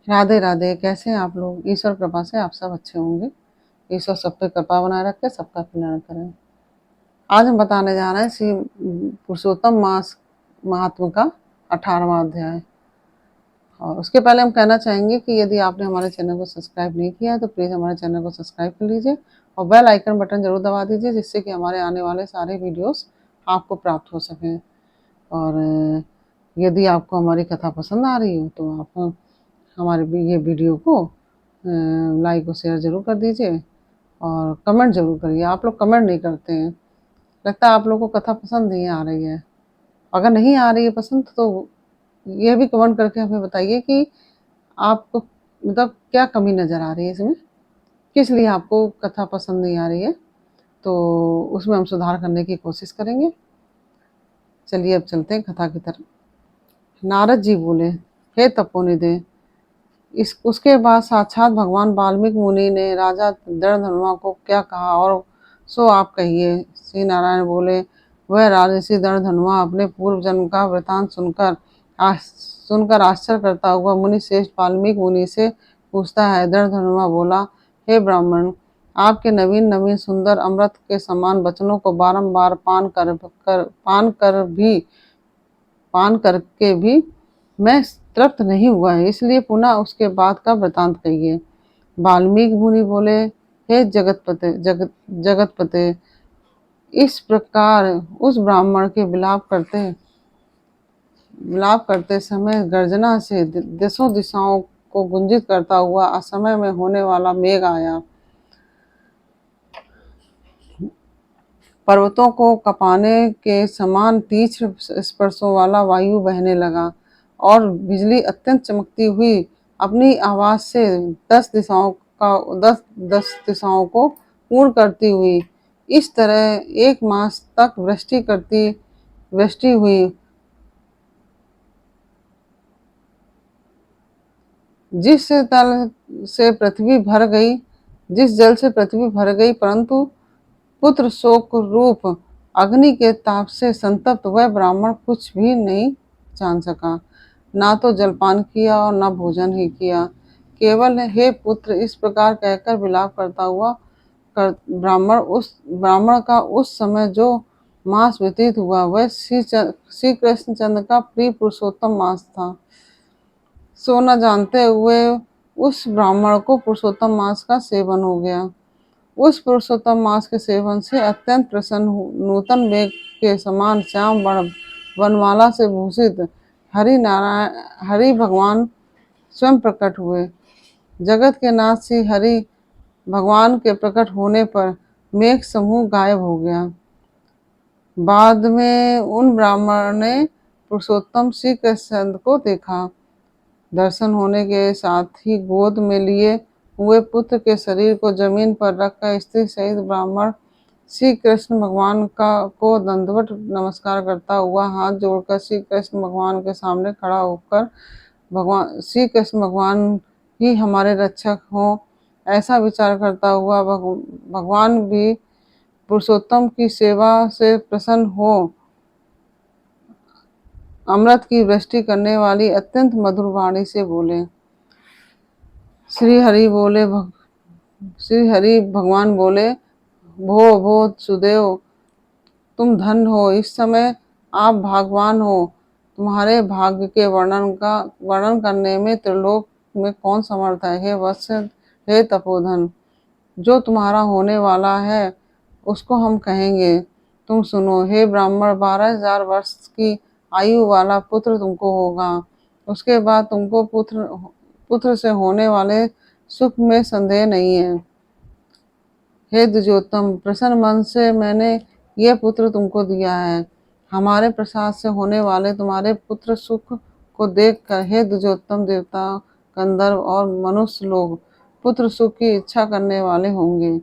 राधे राधे। कैसे हैं आप लोग? ईश्वर कृपा से आप सब अच्छे होंगे। ईश्वर सब पे कृपा बनाए रखे, सबका कल्याण करें। आज हम बताने जा रहे हैं श्री पुरुषोत्तम मास महात्म का 18वां अध्याय। और उसके पहले हम कहना चाहेंगे कि यदि आपने हमारे चैनल को सब्सक्राइब नहीं किया है तो प्लीज़ हमारे चैनल को सब्सक्राइब कर लीजिए और बेल आइकन बटन जरूर दबा दीजिए, जिससे कि हमारे आने वाले सारे वीडियोस आपको प्राप्त हो सकें। और यदि आपको हमारी कथा पसंद आ रही हो तो आप हमारे ये वीडियो को लाइक और शेयर ज़रूर कर दीजिए और कमेंट ज़रूर करिए। आप लोग कमेंट नहीं करते हैं, लगता है आप लोगों को कथा पसंद नहीं आ रही है। अगर नहीं आ रही है पसंद तो ये भी कमेंट करके हमें बताइए कि आपको मतलब क्या कमी नज़र आ रही है इसमें, किस लिए आपको कथा पसंद नहीं आ रही है, तो उसमें हम सुधार करने की कोशिश करेंगे। चलिए अब चलते हैं कथा की तरफ। नारद जी बोले, हे तपोनिधे, इस उसके बाद साक्षात भगवान वाल्मीकि मुनि ने राजा दृढ़धनुआ को क्या कहा और सो आप कहिए। श्री नारायण बोले, वह राजर्षि दृढ़धनुआ अपने पूर्व जन्म का वृतांत सुनकर आश्चर्य करता हुआ मुनि श्रेष्ठ वाल्मीकि मुनि से पूछता है। दृढ़धनुआ बोला, हे ब्राह्मण, आपके नवीन नवीन सुंदर अमृत के समान वचनों को बारंबार पान करके भी मैं तृप्त नहीं हुआ है, इसलिए पुनः उसके बाद का वृतांत कहिए। वाल्मीकि मुनि बोले, हे जगतपते, इस प्रकार उस ब्राह्मण के विलाप करते समय गर्जना से दिशों दिशाओं को गुंजित करता हुआ असमय में होने वाला मेघ आया। पर्वतों को कपाने के समान तीक्ष्ण स्पर्शों वाला वायु बहने लगा और बिजली अत्यंत चमकती हुई अपनी आवाज से 10 दिशाओं को पूर्ण करती हुई इस तरह 1 मास तक वृष्टि हुई। जिस जल से पृथ्वी भर गई, परंतु पुत्र शोक रूप अग्नि के ताप से संतप्त वह ब्राह्मण कुछ भी नहीं जान सका, ना तो जलपान किया और न भोजन ही किया। केवल हे पुत्र, इस प्रकार कहकर विलाप करता हुआ ब्राह्मण का उस समय जो मास व्यतीत हुआ वह श्री कृष्णचंद्र का प्रिय पुरुषोत्तम मास था। सो न जानते हुए उस ब्राह्मण को पुरुषोत्तम मास का सेवन हो गया। उस पुरुषोत्तम मास के सेवन से अत्यंत प्रसन्न नूतन मेघ के समान श्याम वनमाला से भूषित हरि भगवान स्वयं प्रकट हुए। जगत के नाथ श्री हरि भगवान के प्रकट होने पर मेघ समूह गायब हो गया। बाद में उन ब्राह्मण ने पुरुषोत्तम श्री कृष्ण को देखा। दर्शन होने के साथ ही गोद में लिए हुए पुत्र के शरीर को जमीन पर रखकर स्त्री सहित ब्राह्मण श्री कृष्ण भगवान को दंडवत नमस्कार करता हुआ हाथ जोड़कर श्री कृष्ण भगवान के सामने खड़ा होकर भगवान श्री कृष्ण भगवान ही हमारे रक्षक हों ऐसा विचार करता हुआ भगवान भी पुरुषोत्तम की सेवा से प्रसन्न हो अमृत की वृष्टि करने वाली अत्यंत मधुर वाणी से बोले। श्री हरि भगवान बोले, भो सुदेव, तुम धन हो, इस समय आप भाग्यवान हो। तुम्हारे भाग्य के वर्णन करने में त्रिलोक में कौन समर्थ है। हे वत्स, हे तपोधन, जो तुम्हारा होने वाला है उसको हम कहेंगे, तुम सुनो। हे ब्राह्मण, 12,000 वर्ष की आयु वाला पुत्र तुमको होगा। उसके बाद तुमको पुत्र से होने वाले सुख में संदेह नहीं है। हे द्विजोत्तम, प्रसन्न मन से मैंने यह पुत्र तुमको दिया है। हमारे प्रसाद से होने वाले तुम्हारे पुत्र सुख को देखकर हे द्विजोत्तम, देवता, गंधर्व और मनुष्य लोग पुत्र सुख की इच्छा करने वाले होंगे।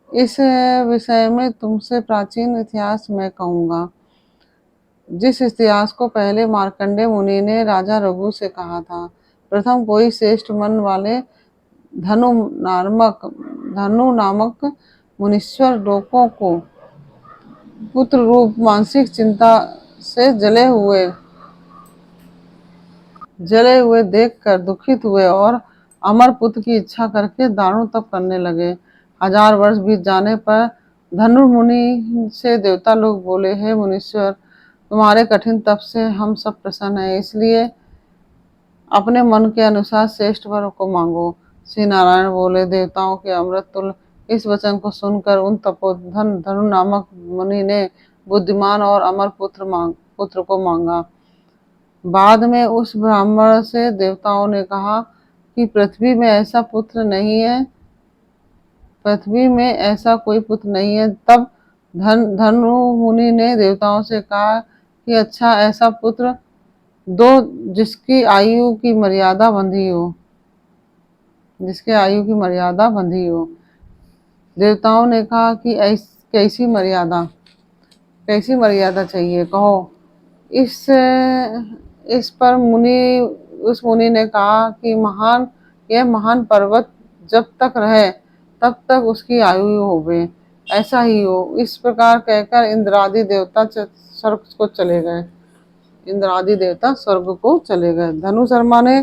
इस विषय में तुमसे प्राचीन इतिहास मैं कहूँगा, जिस इतिहास को पहले मार्कंडेय मुनि ने राजा रघु से कहा था। प्रथम कोई श्रेष्ठ मन वाले धनु नामक मुनीश्वर लोगों को पुत्र रूप मानसिक चिंता से जले हुए जले हुए देखकर दुखित हुए और अमर पुत्र की इच्छा करके दारुण तप करने लगे। 1000 वर्ष बीत जाने पर धनुर्मुनि से देवता लोग बोले, हे मुनीश्वर, तुम्हारे कठिन तप से हम सब प्रसन्न हैं, इसलिए अपने मन के अनुसार श्रेष्ठ वर को मांगो। श्री नारायण बोले, देवताओं के अमृत तुल्य इस वचन को सुनकर उन तपोधन धनु नामक मुनि ने बुद्धिमान और अमर पुत्र को मांगा। बाद में उस ब्राह्मण से देवताओं ने कहा कि पृथ्वी में ऐसा कोई पुत्र नहीं है। तब धनु मुनि ने देवताओं से कहा कि अच्छा ऐसा पुत्र दो जिसकी आयु की मर्यादा बंधी हो। देवताओं ने कहा कि कैसी मर्यादा चाहिए, कहो। इस पर उस मुनि ने कहा कि यह महान पर्वत जब तक रहे तब तक उसकी आयु होवे, ऐसा ही हो। इस प्रकार कहकर इंद्रादि देवता स्वर्ग को चले गए। धनु शर्मा ने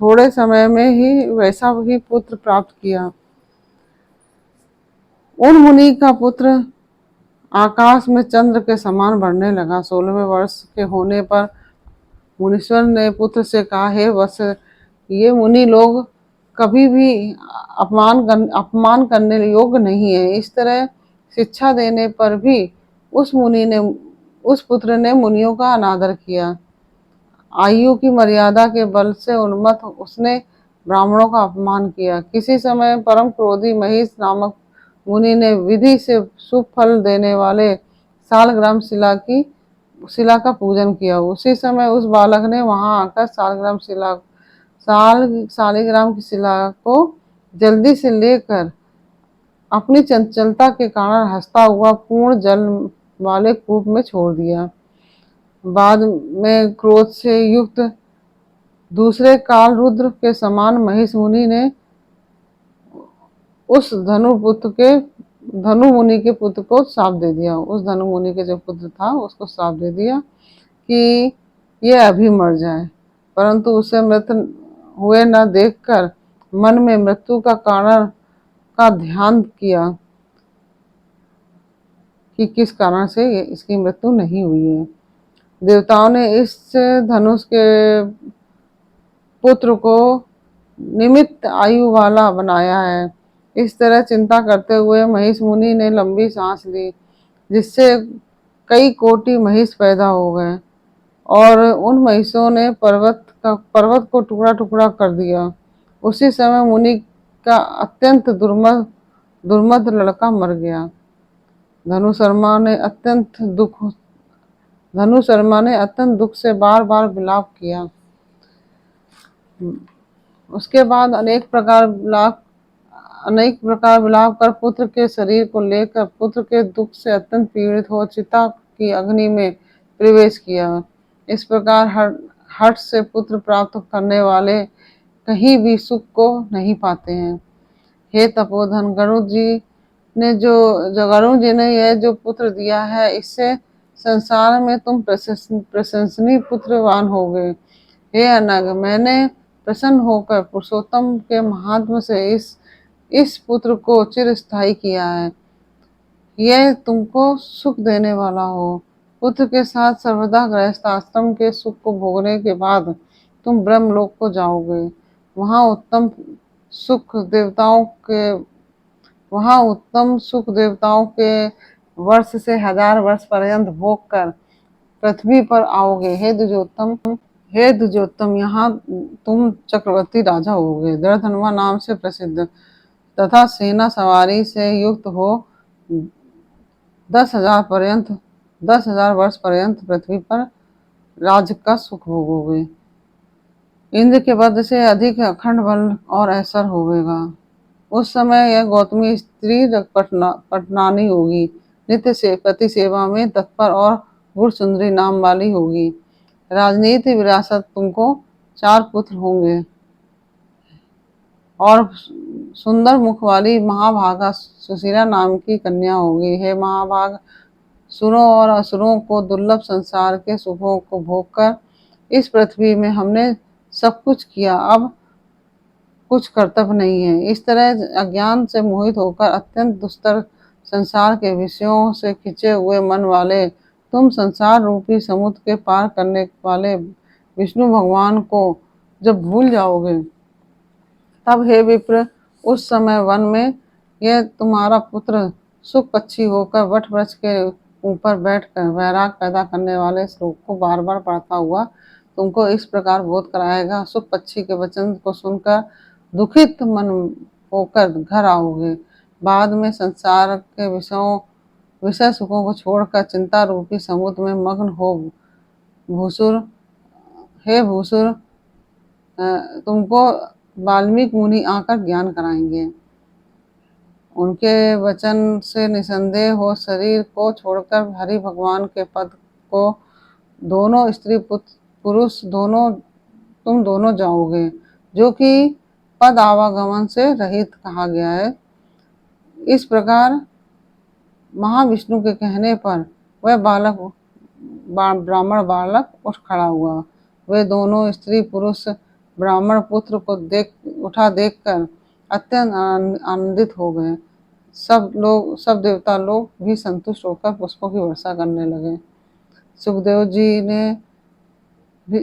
थोड़े समय में ही वैसा ही पुत्र प्राप्त किया। उन मुनि का पुत्र आकाश में चंद्र के समान बढ़ने लगा। 16वें वर्ष के होने पर मुनीश्वर ने पुत्र से कहा, हे वत्स, ये मुनि लोग कभी भी अपमान करने योग्य नहीं है। इस तरह शिक्षा देने पर भी उस पुत्र ने मुनियों का अनादर किया। आयु की मर्यादा के बल से उन्मत्त उसने ब्राह्मणों का अपमान किया। किसी समय परम क्रोधी महिष नामक मुनि ने विधि से शुभ फल देने वाले सालग्राम शिला का पूजन किया। उसी समय उस बालक ने वहां आकर सालिग्राम की शिला को जल्दी से लेकर अपनी चंचलता के कारण हंसता हुआ पूर्ण जल वाले कूप में छोड़ दिया। बाद में क्रोध से युक्त दूसरे काल रुद्र के समान महिष मुनि ने उस धनु मुनि के पुत्र को श्राप दे दिया। उस धनु मुनि के जो पुत्र था उसको श्राप दे दिया कि ये अभी मर जाए, परंतु उसे मृत हुए न देखकर मन में मृत्यु का कारण का ध्यान किया कि किस कारण से इसकी मृत्यु नहीं हुई है। देवताओं ने इस धनुष के पुत्र को निमित्त आयु वाला बनाया है। इस तरह चिंता करते हुए महिष मुनि ने लंबी सांस ली, जिससे कई कोटि महिष पैदा हो गए और उन महिषों ने पर्वत को टुकड़ा टुकड़ा कर दिया। उसी समय मुनि का अत्यंत दुर्मद लड़का मर गया। धनु शर्मा ने अत्यंत दुख से बार बार विलाप किया। उसके बाद अनेक प्रकार विलाप कर पुत्र के शरीर को लेकर पुत्र के दुख से अत्यंत पीड़ित हो चिता की अग्नि में प्रवेश किया। इस प्रकार हठ से पुत्र प्राप्त करने वाले कहीं भी सुख को नहीं पाते हैं। हे तपोधन, गरुड़ जी ने यह जो पुत्र दिया है, इससे संसार में तुम प्रशंसनीय पुत्रवान होगे। हे अनग, मैंने प्रसन्न होकर पुरुषोत्तम के महात्म से इस पुत्र को चिरस्थायी किया है। यह तुमको सुख देने वाला हो। पुत्र के साथ सर्वदा गृहस्थ आश्रम के सुख को भोगने के बाद तुम ब्रह्मलोक को जाओगे। वहाँ उत्तम सुख देवताओं के वर्ष से 1000 वर्ष पर्यंत भोग कर पृथ्वी पर आओगे। हे द्विजोत्तम, यहाँ तुम चक्रवर्ती राजा होगे, दृढ़धनुआ नाम से प्रसिद्ध तथा सेना सवारी से युक्त हो 10,000 वर्ष पर्यंत पृथ्वी पर राज्य का सुख भोगोगे। इंद्र के वध से अधिक अखंड बल और ऐश्वर्य होगा। उस समय यह गौतमी स्त्री पटनानी होगी, नित्य से पति सेवा में तत्पर और गुण सुंदरी नाम वाली होगी। राजनीति विरासत तुमको 4 पुत्र होंगे और सुंदर मुख वाली महाभागा सुशीला नाम की कन्या होगी। हे महाभाग, सुरों और असुरों को दुर्लभ संसार के सुखों को भोग कर इस पृथ्वी में हमने सब कुछ किया, अब कुछ कर्तव्य नहीं है। इस तरह अज्ञान से मोहित होकर अत्यंत दुस्तर संसार के विषयों से खिंचे हुए मन वाले तुम संसार रूपी समुद्र के पार करने वाले विष्णु भगवान को जब भूल जाओगे, तब हे विप्र, उस समय वन में यह तुम्हारा पुत्र सुख पक्षी होकर वट वृक्ष के ऊपर बैठकर वैराग पैदा करने वाले श्लोक को बार बार पढ़ता हुआ तुमको इस प्रकार बोध कराएगा। सुख पक्षी के वचन को सुनकर दुखित मन होकर घर आओगे। बाद में संसार के विषय सुखों को छोड़कर चिंता रूपी समुद्र में मग्न हो भूसुर हे भूसुर, तुमको वाल्मीकि मुनि आकर ज्ञान कराएंगे। उनके वचन से निसंदेह हो शरीर को छोड़कर हरि भगवान के पद को दोनों स्त्री पुरुष दोनों तुम दोनों जाओगे, जो कि पद आवागमन से रहित कहा गया है। इस प्रकार महाविष्णु के कहने पर वह ब्राह्मण बालक उठ खड़ा हुआ। वे दोनों स्त्री पुरुष ब्राह्मण पुत्र को देखकर अत्यंत आनंदित हो गए। सब देवता लोग भी संतुष्ट होकर पुष्पों की वर्षा करने लगे।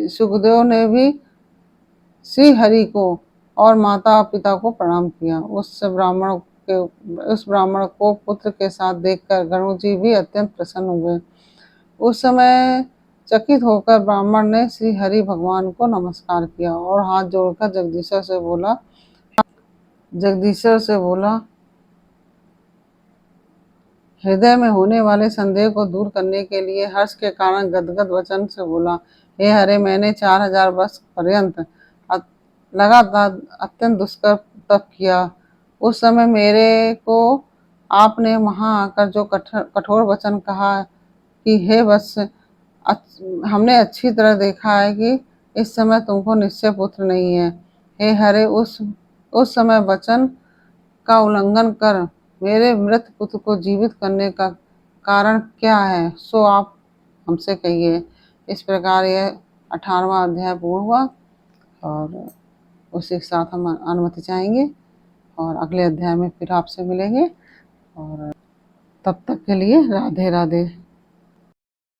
सुखदेव ने भी श्री हरि को और माता पिता को प्रणाम किया। उस ब्राह्मण को पुत्र के साथ देखकर गरुड़ जी भी अत्यंत प्रसन्न हुए। उस समय चकित होकर ब्राह्मण ने श्री हरि भगवान को नमस्कार किया और हाथ जोड़कर जगदीश्वर से बोला, हृदय में होने वाले संदेह को दूर करने के लिए हर्ष के कारण गदगद वचन से बोला, हे हरे, मैंने 4000 वर्ष पर्यंत लगातार अत्यंत दुष्कर तप किया। उस समय मेरे को आपने वहां आकर जो कठोर वचन कहा कि हे वत्स, हमने अच्छी तरह देखा है कि इस समय तुमको निश्चय पुत्र नहीं है। हे हरे, उस समय वचन का उल्लंघन कर मेरे मृत पुत्र को जीवित करने का कारण क्या है, सो आप हमसे कहिए। इस प्रकार यह 18वां अध्याय पूर्ण हुआ और उसी के साथ हम अनुमति चाहेंगे और अगले अध्याय में फिर आपसे मिलेंगे। और तब तक के लिए राधे राधे।